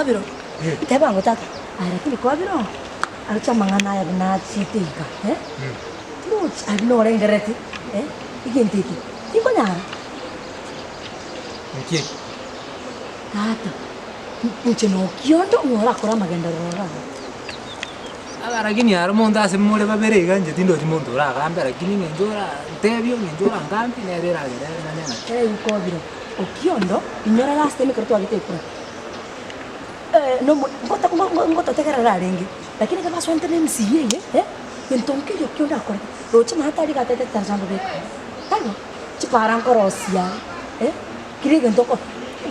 Kobiro. Teba ngotaka. Lakini Kobiro. Alucha mangana ya bina chitika, Luch, abino ora ingereti, Igentiki. Iko nyara. Nchi. Tata. Nchino Okiondo ngora kora magenda rora. Lakini aramonda semole babere ganje tindo timondo ra gambe lakini ngenjora tebyo ngenjora ngambi nerera nanya. Kobiro. Okiondo inyora last time kerto agite kura. No ngota tekera rarengi. Lakini kama swante nemsiye entonke Okiondo akora. Roche matari gatete tarzando be. Kago. Chiparan korosia. Kirege ndoko.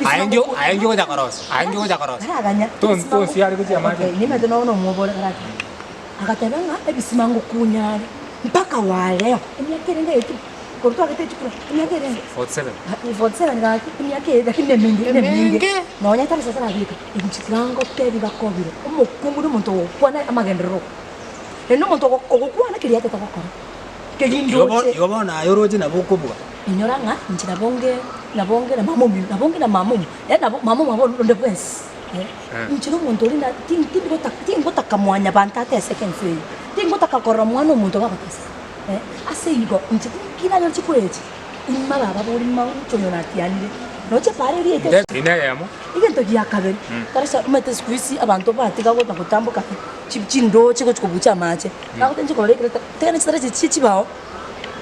Ayenjo ko jakaros. Aganya. Ton siari ko jamake. Ni medo no mobole raki. Akatenanga ebisimango kunyari. Mpaka wale. Emiakerenga yetu. Korto agite chukura. Emiakerenga. 47 ngaki. Emiakere lakini mingi. No nyata sasa rabika. Inchikango tebi Kobiro. Umukungu n'umuntu okwana amagendero. Eno muntu okukwana kiri yate takakora. Kegindo. Yobona yoroje nabokubuga. Inyoranga nchina bonge na mamomi. Na mamomi abo ndonde bwens. Nchino muntu linda tingo takamwanya bantate second say. Tingo takakora mwana omuntu bakatasa. Aseigo nchikina yo chikulechi. Imma baba boli ma uchoyo natianire. Noche pare riete. Ina yamo. Igento giakaberi. Karasha umete squeeze abantu batika gota kutambuka. Chindo chiko chikubucha mache. Nakuti nchikolekera tena chitara chichibao.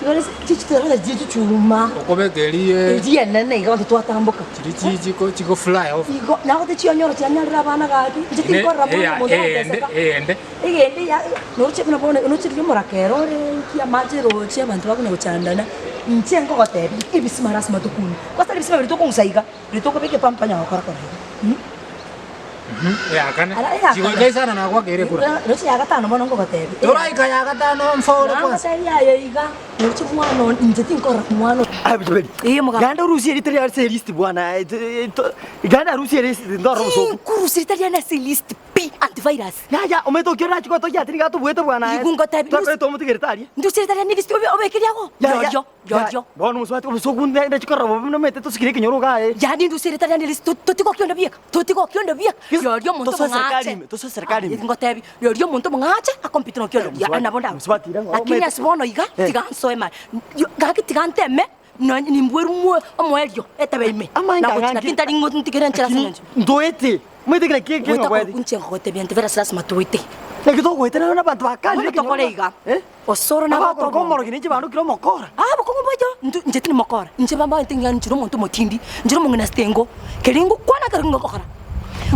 Igole chichitara chichuma. Okobegeriye. Ejiye nene igabo twatambuka. Chiko fly off. Igo nakuti chiyonyoro chanyalira abana gaki. Nchitikora mu ende. Igende ya noche kuna bone noche ryomorakero kia mache roche abantu bakune kuchandana. Nchengo gotebi ibisimara simatukuni. Kwasa ibisima bitoko ngusaiga. Bitoko beke pampanya wakora kora. Kana. Chiko gaisana na kwa kere kura. Noche ya gatano mono ngotebi. Torai kaya gatano mforo kwa. Ngasa ya iga. Noche mwana njeti nkora mwana. Bochaberi. Ganda Rusia Italia se list bwana. Ganda Rusia ndoro so. Kurusi Italia se list pi antivirus. Ya umetokera chiko to ya tringa to bwete bwana. Igungo tebi. Tokre to mutigirtari. Ndusi Italia ni list obekeri yako. Yo. Bono muswati obusogunda nda chikora no mete to sikire kinyoro ga. Ya ni ndusi Italia ni list totiko Okiondo bieka. Yo muntu ngache. To serikali. Igungo tebi. Yo muntu ngache akompitino Okiondo. Ya anabonda. Lakini asibono iga tiganso ema. Gaki tiganteme. No ni mbweru omwelyo etabeime. Na kinta dingo ntikera nchara sanjo. Ndoete. Mwete kile kike ngwedi. Kunche ngote biante vera slas matuite. Nekito goite na bantu bakali. Nekito kolega. Osoro na bato komoro kinije bantu kilo mokora. Bokongo bojo. Njeti mokora. Nje bamba ntinga njiro muntu motindi. Njiro mungina stengo. Kelingo kwana karingo kokora.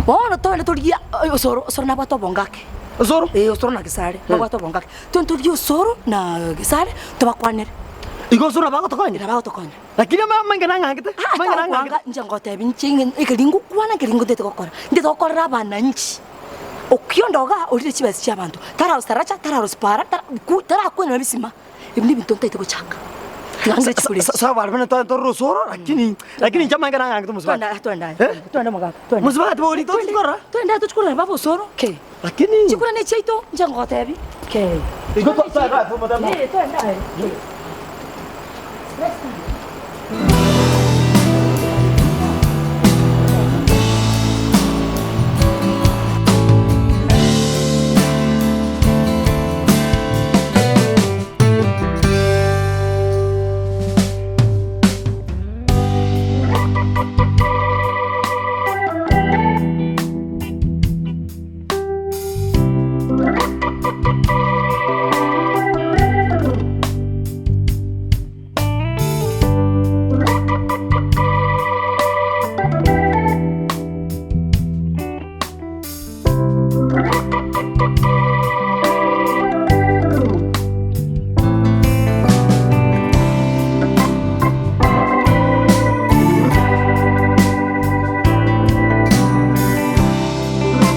Wana to tolia Osoro na bato bongake. Osoro? Osoro na Gesare. Bato bongake. Tonto Osoro na Gesare to bakwanere. Igo sura bago tokonya. Bago tokonya. Lakini mangana ngangite. Mangana nganga njangote binchinge ikelingo kwana kelingo dete kokora. Ndete kokora abana nchi. Okiondo ga orire chibasi chabantu. Tara usaracha, tara uspara, tara kwena bisima. Ibni bintonta ite kuchanga. Sawa barabana to Osoro lakini njama ngana ngangite musibati. Twenda maga. Musibati bori to chikora. Twenda to chikora baba Osoro. Ke. Lakini chikora ne chaito njangote bi. Ke. Igo to sawa madam. Twenda. Let's